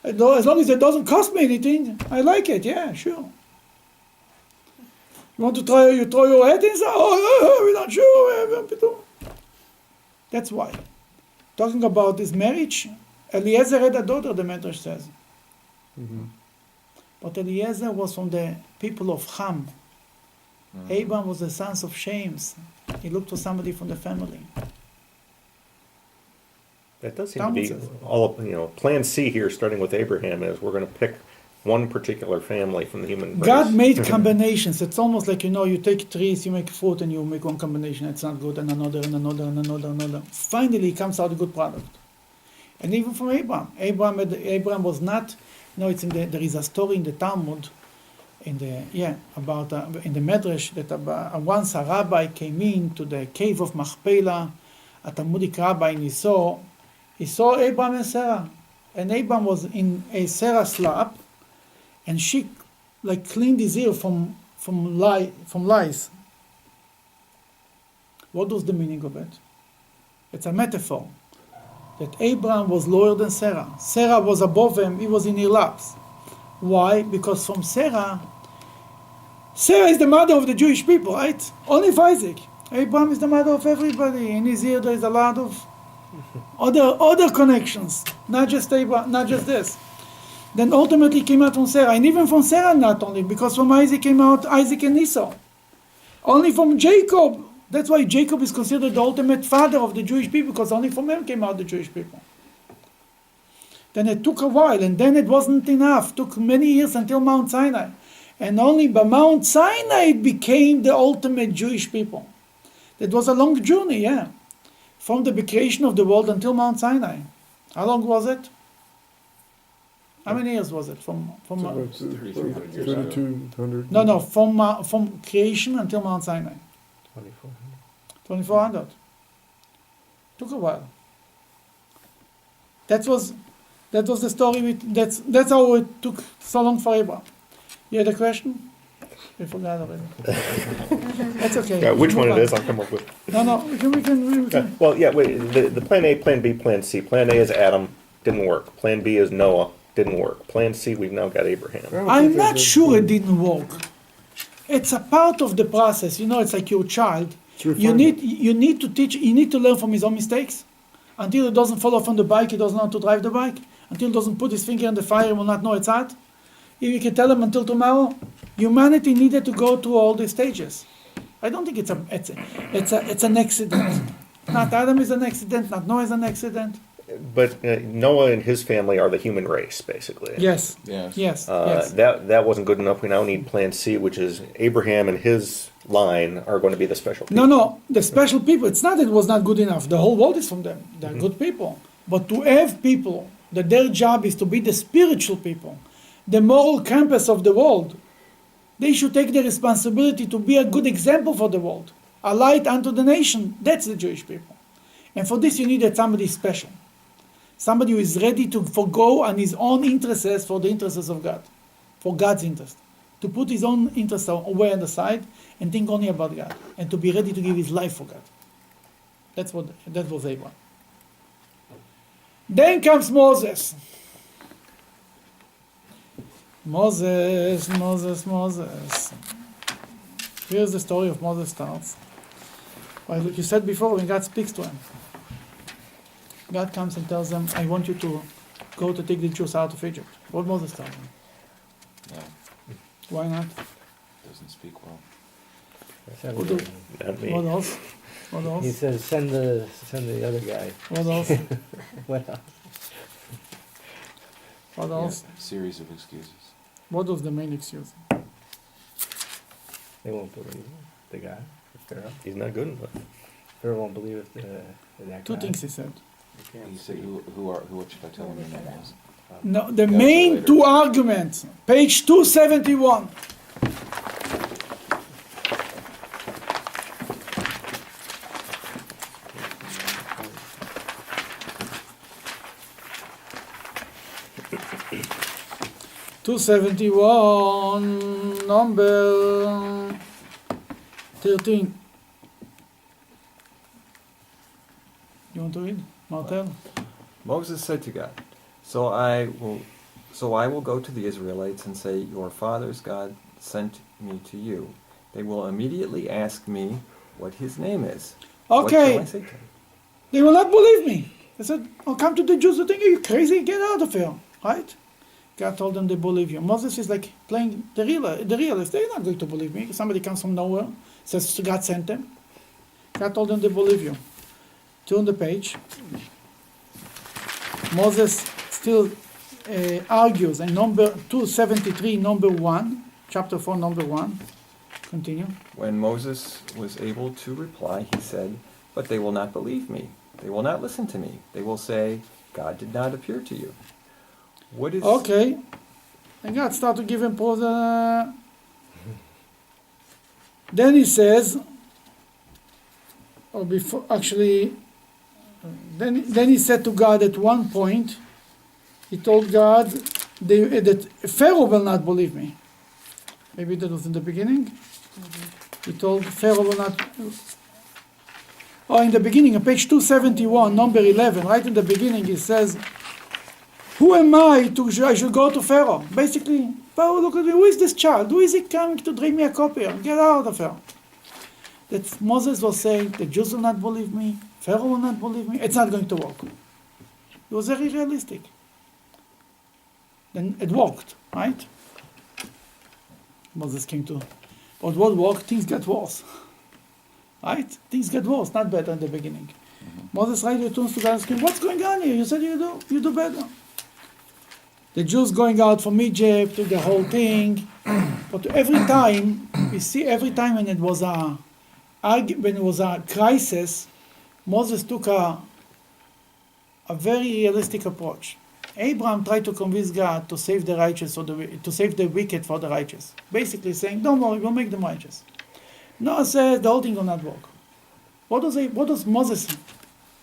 S1: As long as it doesn't cost me anything, I like it. Yeah, sure. You want to try? You throw your head inside. Oh, we're not sure. That's why. Talking about this marriage, Eliezer had a daughter. The Medrash says.
S5: Mm-hmm.
S1: But Eliezer was from the people of Ham. Mm-hmm. Abraham was the son of Shames. He looked for somebody from the family.
S3: That does seem to be all, plan C here, starting with Abraham, is we're going to pick one particular family from the human race.
S1: God made combinations. It's almost like, you take trees, you make fruit, and you make one combination. It's not good, and another, and another, and another, and another. Finally, it comes out a good product. And even from Abraham. Abraham was not... it's there is a story in the Talmud, in the Medrash, that once a rabbi came into the cave of Machpelah, a Talmudic rabbi, and he saw Abraham and Sarah. And Abraham was in a Sarah's lap, and she cleaned his ear from lice. What was the meaning of it? It's a metaphor. that Abraham was lower than Sarah. Sarah was above him, he was in her laps. Why? Because from Sarah is the mother of the Jewish people, right? Only for Isaac. Abraham is the mother of everybody. In his ear there is a lot of other connections, not just Abraham, not just this. Then ultimately came out from Sarah, and even from Sarah not only, because from Isaac came out Isaac and Esau. Only from Jacob. That's why Jacob is considered the ultimate father of the Jewish people, because only from him came out the Jewish people. Then it took a while, and then it wasn't enough. It took many years until Mount Sinai. And only by Mount Sinai it became the ultimate Jewish people. It was a long journey, yeah. From the creation of the world until Mount Sinai. How long was it? How many years was it? From
S5: 3,200.
S1: No, from creation until Mount Sinai.
S4: 2400.
S1: 2400. Took a while. That was the story. That's how it took so long for Abraham. You had a question? I forgot already. That's okay.
S3: Yeah, which one it is, I'll come up with.
S1: No, we can.
S3: Well, yeah, wait, the plan A, plan B, plan C. Plan A is Adam, didn't work. Plan B is Noah, didn't work. Plan C, we've now got Abraham.
S1: I'm not sure it didn't work. It's a part of the process. It's like your child. You need to teach. You need to learn from his own mistakes. Until he doesn't fall off on the bike, he doesn't know how to drive the bike. Until he doesn't put his finger in the fire, he will not know it's hot. If you can tell him until tomorrow, humanity needed to go through all these stages. I don't think it's an accident. Not Adam is an accident. Not Noah is an accident.
S3: But Noah and his family are the human race, basically.
S1: Yes.
S6: Yes.
S1: Yes.
S3: That wasn't good enough. We now need Plan C, which is Abraham and his line are going to be the special people.
S1: No, the special people. It's not that it was not good enough. The whole world is from them. They're good people. But to have people that their job is to be the spiritual people, the moral compass of the world, they should take the responsibility to be a good example for the world, a light unto the nation. That's the Jewish people. And for this you needed somebody special. Somebody who is ready to forgo on his own interests for the interests of God, for God's interest. To put his own interests away on the side and think only about God. And to be ready to give his life for God. That was Abraham. Then comes Moses. Moses. Here's the story of Moses starts. Well, like you said before, when God speaks to him. God comes and tells them, I want you to go to take the Jews out of Egypt. What Moses tells them?
S6: No,
S1: Why not?
S6: doesn't speak well.
S3: Not me.
S1: What else? What else?
S4: He says, send the other guy.
S1: What else?
S4: What else?
S1: What else?
S6: Yeah, series of excuses.
S1: What was the main excuse?
S4: They won't believe the guy, Pharaoh.
S3: He's not good enough.
S4: Pharaoh won't believe it. That
S1: Two
S4: guy.
S1: things he said.
S6: He said, what should I tell him your name is?
S1: No, the
S6: was
S1: main
S6: later.
S1: two arguments, page 271. (271) number 13. You want to read, Martel?
S8: Moses said to God, So I will go to the Israelites and say, Your father's God sent me to you. They will immediately ask me what his name is. What
S1: Okay.
S8: shall I say to him?
S1: They will not believe me. They said, I'll come to the Jews who think, are you crazy? Get out of here. Right? God told them they believe you. Moses is like playing the realist. They're not going to believe me. Somebody comes from nowhere, says God sent them. God told them they believe you. Turn the page. Moses still argues in number 273, number 1, chapter 4, number 1. Continue.
S8: When Moses was able to reply, he said, But they will not believe me. They will not listen to me. They will say, God did not appear to you. What is...
S1: Okay. And God started to give him pause. Then he says, or before, actually, then he said to God at one point, he told God that Pharaoh will not believe me. Maybe that was in the beginning. He told Pharaoh will not. Or in the beginning, on page 271, number 11, right in the beginning, it says, who am I should go to Pharaoh? Basically, Pharaoh, look at me, who is this child? Who is he coming to drink me a cup here? Get out of here. That Moses was saying, the Jews will not believe me, Pharaoh will not believe me, it's not going to work. It was very realistic. Then it worked, right? Moses came to, but what worked, things got worse. Right? Things get worse, not better in the beginning. Moses right returns to God and asking, what's going on here? You said you do better. The Jews going out from Egypt, the whole thing. But every time, we see every time when it was a crisis, Moses took a very realistic approach. Abraham tried to convince God to save the righteous or to save the wicked for the righteous. Basically saying, don't worry, we'll make them righteous. Noah says the whole thing will not work. What does Moses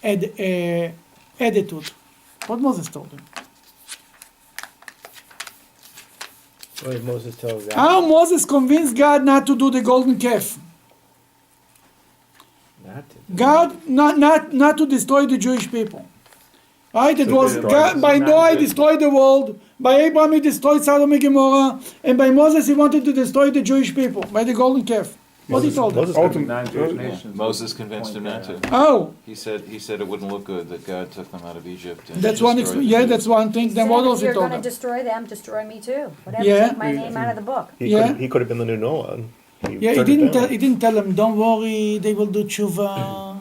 S1: attitude? What Moses told him?
S4: What did Moses tell God?
S1: How Moses convinced God not to do the golden calf? God not to destroy the Jewish people. Right? It was God, by Noah he destroyed the world, by Abraham he destroyed Sodom and Gomorrah, and by Moses he wanted to destroy the Jewish people by the golden calf. What he told them?
S6: Moses convinced him not to.
S1: Oh.
S6: He said it wouldn't look good that God took them out of Egypt. And
S1: That's one. That's one thing. Then what else he
S10: If you're
S1: told
S10: going to
S1: them?
S10: destroy them, destroy me too. Whatever,
S1: Yeah.
S10: take my name out of the book.
S3: He could have been the new Noah.
S1: He didn't tell them, don't worry, they will do tshuva.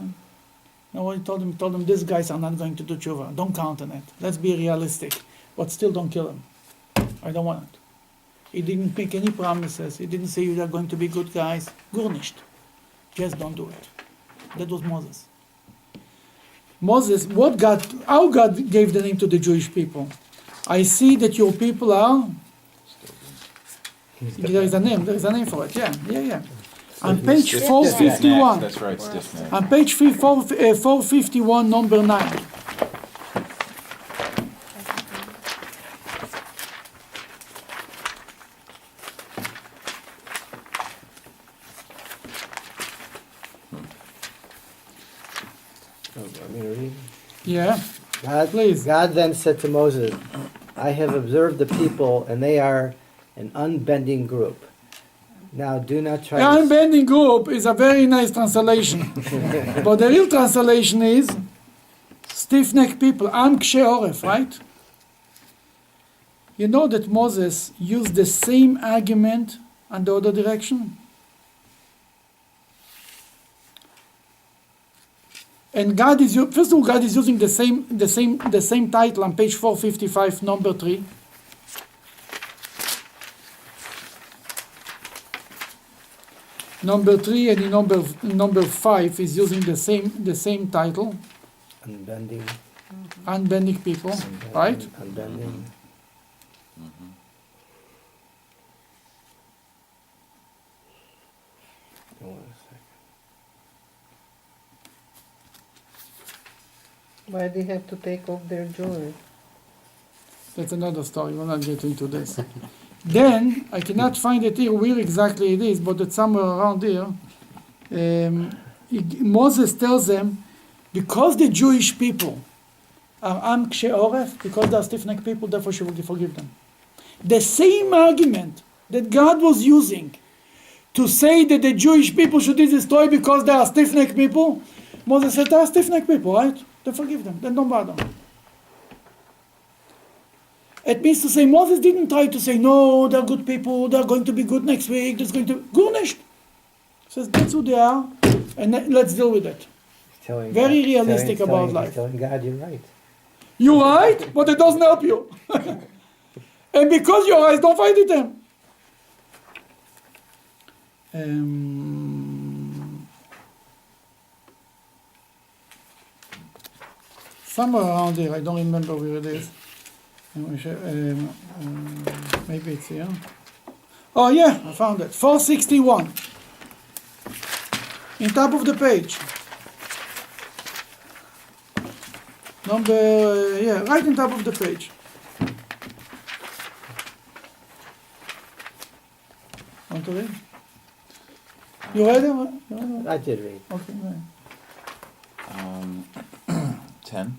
S1: No, what he told them, these guys are not going to do tshuva. Don't count on it. Let's be realistic. But still don't kill them. I don't want it. He didn't make any promises. He didn't say you are going to be good guys. Gurnished. Just don't do it. That was Moses. Moses, how God gave the name to the Jewish people? I see that your people are. There is a name for it. Yeah. On page 451.
S6: That's right, stiff neck.
S1: On page 451, number 9.
S4: Want me to read?
S1: Yeah.
S4: Please. God then said to Moses, I have observed the people, and they are an unbending group. Now do not try
S1: The unbending group is a very nice translation. But the real translation is stiff-necked people, am kshe oref, right? You know that Moses used the same argument on the other direction? And God is first of all, God is using the same title on page 455, number 3. Number 3 and in number 5 is using the same title. Unbending people, right?
S4: Unbending.
S9: Why do they have to take off their jewelry?
S1: That's another story. We're not getting into this. Then, I cannot find it here where exactly it is, but it's somewhere around here. Moses tells them, because the Jewish people are am kshe oref, because they are stiff-necked people, therefore she will forgive them. The same argument that God was using to say that the Jewish people should be destroyed because they are stiff-necked people, Moses said, they are stiff-necked people, right? Then forgive them, then don't bother. It means to say, Moses didn't try to say, no, they're good people, they're going to be good next week, there's going to be Gurnished. He says, that's who they are, and let's deal with it. Very realistic about life.
S4: Telling God, you're right.
S1: You're right, but it doesn't help you. And because you're right, don't fight with them. Somewhere around here, I don't remember where it is. Maybe it's here. Oh yeah, I found it. 461. In top of the page. Right in top of the page. Want to read? You read it?
S4: I did read.
S1: Okay, right.
S6: 10.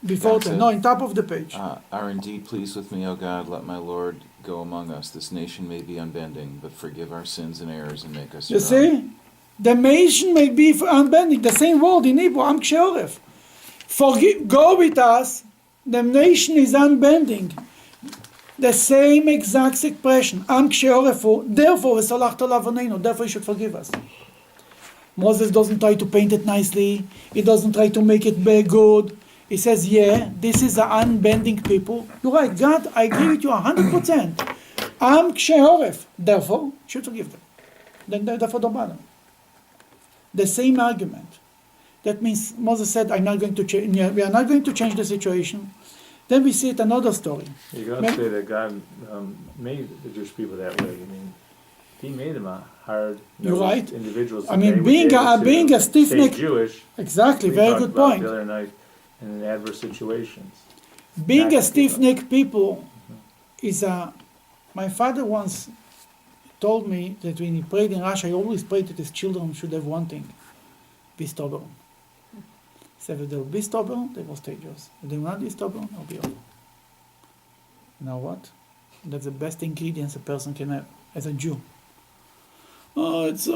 S1: Before
S6: God
S1: 10.
S6: said,
S1: No, in top of the page.
S6: Are indeed pleased with me, O God, let my Lord go among us. This nation may be unbending, but forgive our sins and errors and make us
S1: You
S6: strong.
S1: see? The nation may be unbending. The same word in Hebrew, Am Ksheoref. Forgive, go with us. The nation is unbending. The same exact expression. Am Ksheoref. Therefore, therefore, you should forgive us. Moses doesn't try to paint it nicely. He doesn't try to make it very good. He says, yeah, this is the unbending people. You're right, God, I agree with you 100%. Am Ksheoref. Therefore, you should forgive them. Therefore, don't bother. The same argument. That means Moses said, I'm not going to change. We are not going to change the situation. Then we see it another story.
S7: You can say that God made the Jewish people that way. I mean, He made them a hard
S1: You're right.
S7: individuals.
S1: I mean, being a stiff-necked,
S7: Jewish.
S1: exactly,
S7: we
S1: very
S7: talked
S1: good
S7: about
S1: point.
S7: The other night, in adverse situations.
S1: Being
S7: Not
S1: a
S7: to give
S1: stiff-necked people is a. My father once told me that when he prayed in Russia, he always prayed that his children should have one thing: be stubborn. He said if they'll be stubborn, they will stay Jews. If they will not be stubborn, they'll be over. You know what? That's the best ingredients a person can have as a Jew. Oh, it's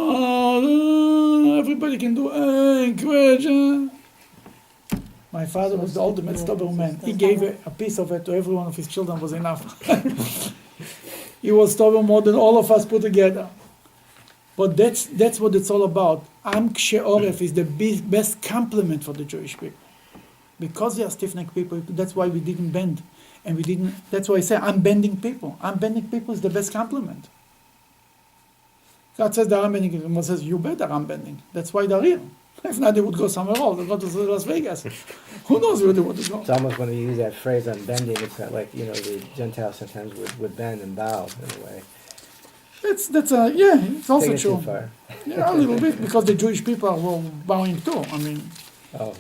S1: everybody can do encourage. My father was the ultimate stubborn man. He gave a piece of it to every one of his children was enough. He was stubborn more than all of us put together. But that's what it's all about. Am Ksheoref is the best compliment for the Jewish people. Because they are stiff-necked people, that's why we didn't bend. And we didn't, that's why I say unbending people. Unbending people is the best compliment. God says they're unbending. Moses says, you bet they're unbending. That's why they're here. If not, they would go somewhere else. They'd go to Las Vegas. Who knows where they want to go?
S4: It's almost when you use that phrase unbending, it's not like, the Gentiles sometimes would bend and bow in a way.
S1: It's also
S4: Take it
S1: true.
S4: too far.
S1: Yeah, a little bit, because the Jewish people were bowing too. I mean,
S4: Oh,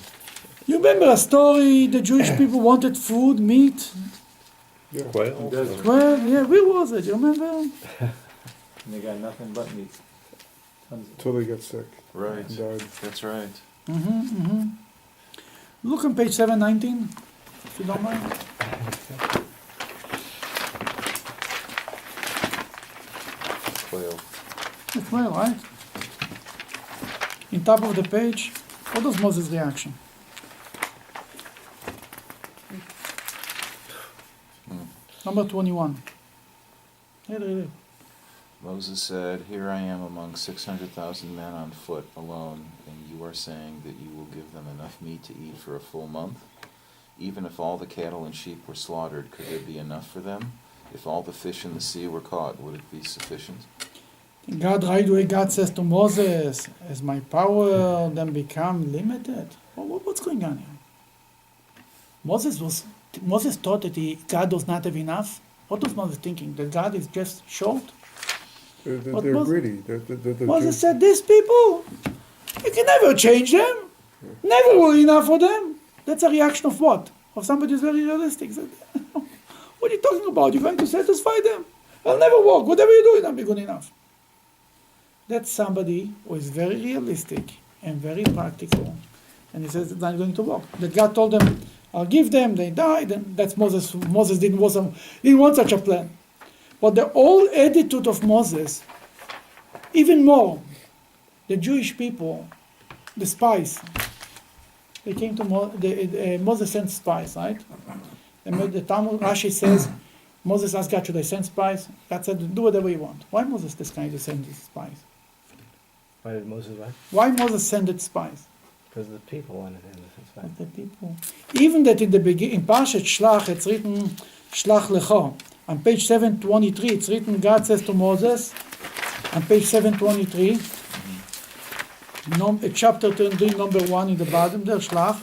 S1: you remember a story, the Jewish people wanted food, meat?
S5: Yeah.
S3: Quail.
S1: Well, yeah, where was it? You remember?
S7: And they got nothing but meat. Tons of
S5: Until they got sick
S6: Right.
S5: and died.
S6: That's right.
S1: Look on page 719, if you don't mind.
S6: Quail.
S1: It's well, right? In top of the page, what was Moses' reaction? Number 21. Read it.
S6: Moses said, Here I am among 600,000 men on foot alone, and you are saying that you will give them enough meat to eat for a full month? Even if all the cattle and sheep were slaughtered, could there be enough for them? If all the fish in the sea were caught, would it be sufficient?
S1: Right away, God says to Moses, has my power then become limited? What's going on here? Moses thought that God does not have enough. What was Moses thinking? That God is just short?
S5: They're
S1: Moses-
S5: greedy. They're
S1: Moses said, these people, you can never change them. Never will enough for them. That's a reaction of what? Of somebody who's very realistic. Said, what are you talking about? You're going to satisfy them? I'll never work. Whatever you do, it'll not be good enough. That's somebody who is very realistic and very practical. And he says it's not going to work. That God told them, I'll give them, they died. And that's Moses. Moses didn't want such a plan. But the whole attitude of Moses, even more, the Jewish people, the spies, they came to Moses sent spies, right? And the Talmud Rashi says, Moses asked God, should I send spies? God said, do whatever you want. Why Moses decided to send these spies?
S4: why did Moses what?
S1: Why Moses sent the spies?
S4: Because the people wanted him to fight.
S1: The people. Even that in the beginning, in Parshat Shlach, it's written, Shlach Lecha. On page 723, it's written, God says to Moses, on page 723, chapter 23, number 1 in the bottom there, Shlach.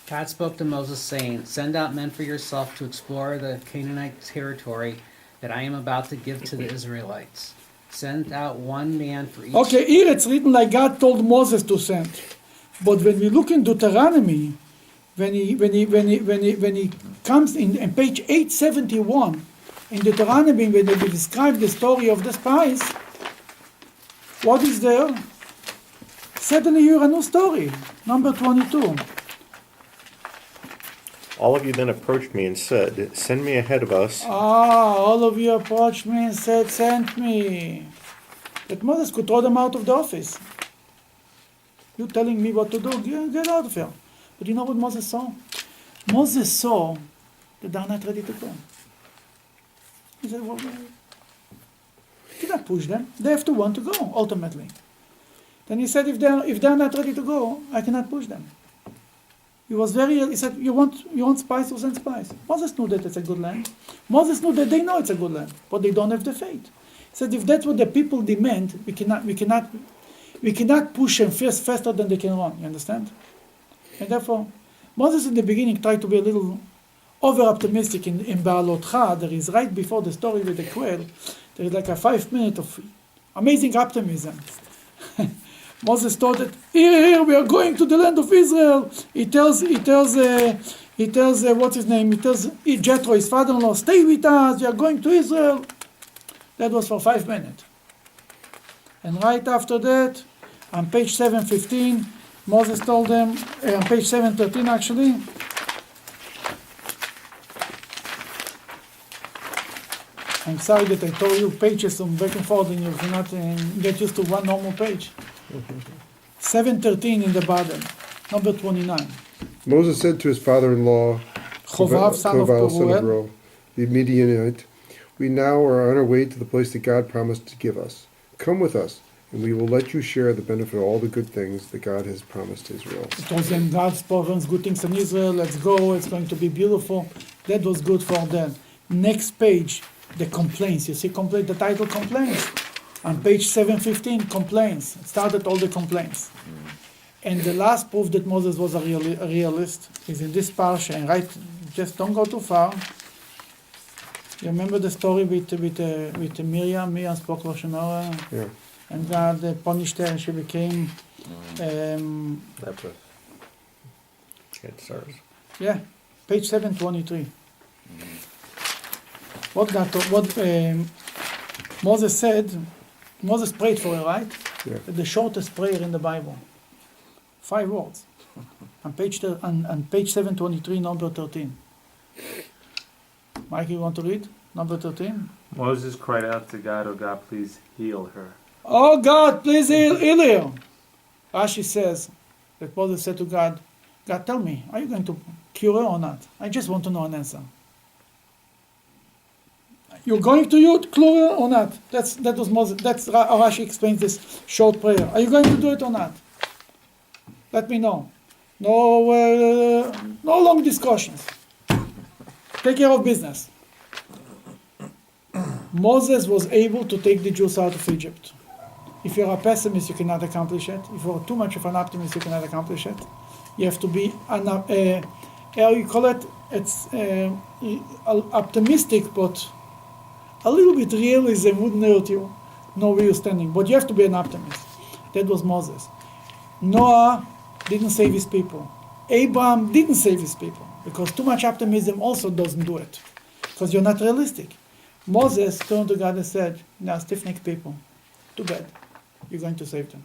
S2: God spoke to Moses, saying, Send out men for yourself to explore the Canaanite territory that I am about to give to the Israelites. Send out one man for each.
S1: Okay, here it's written like God told Moses to send. But when we look in Deuteronomy, when he comes in page 871 in Deuteronomy, when they describe the story of the spies, what is there? Suddenly you hear a new story, number 22.
S3: All of you then approached me and said, send me ahead of us.
S1: All of you approached me and said, send me. That Moses could throw them out of the office. You telling me what to do? Get out of here. But you know what Moses saw? Moses saw that they're not ready to go. He said, well, you cannot push them. They have to want to go, ultimately. Then he said, if they're not ready to go, I cannot push them. He said, you want spies, we'll send spies. Moses knew that it's a good land. Moses knew that they know it's a good land, but they don't have the faith. He said, if that's what the people demand, we cannot push them faster than they can run. You understand? And therefore, Moses in the beginning tried to be a little over-optimistic in Baalotcha. There is, right before the story with the quail, there is like a 5 minute of amazing optimism. Moses thought that here we are going to the land of Israel. He tells what's his name? He tells Jethro, his father-in-law, stay with us. We are going to Israel. That was for 5 minutes. And right after that, on page 715, Moses told them, on page 713 actually, I'm sorry that I told you pages from back and forth and you cannot get used to one normal page. 713 in the bottom, number 29.
S5: Moses said to his father-in-law,
S1: Chovav, son of
S5: Reuel, the Midianite, we now are on our way to the place that God promised to give us. Come with us, and we will let you share the benefit of all the good things that God has promised Israel.
S1: It was in God's province, good things in Israel, let's go, it's going to be beautiful. That was good for them. Next page, the complaints. You see the title complaints. On page 715, complaints. It started all the complaints. And the last proof that Moses was a realist is in this parsha. And right, just don't go too far. You remember the story with Miriam? Miriam spoke Lashon Hara.
S5: Yeah.
S1: And God punished her and she became...
S3: Leprous.
S1: Yeah, page 723. What Moses said, Moses prayed for her, right?
S5: Yeah.
S1: The shortest prayer in the Bible. 5 words. On page 723, number 13. Mike, you want to read? Number 13?
S7: Moses cried out to God, "Oh God, please heal her."
S1: Oh God, please heal her. Rashi says that Moses said to God, God, tell me, are you going to cure her or not? I just want to know an answer. You're going to cure her or not? That was Moses. That's how Rashi explains this short prayer. Are you going to do it or not? Let me know. No long discussions. Take care of business. Moses was able to take the Jews out of Egypt. If you're a pessimist, you cannot accomplish it. If you're too much of an optimist, you cannot accomplish it. You have to be you call it? It's optimistic, but a little bit realism wouldn't hurt you. Know where you're standing. But you have to be an optimist. That was Moses. Noah didn't save his people. Abraham didn't save his people. Because too much optimism also doesn't do it. Because you're not realistic. Moses turned to God and said, "Now, stiff-necked people, too bad. You're going to save them."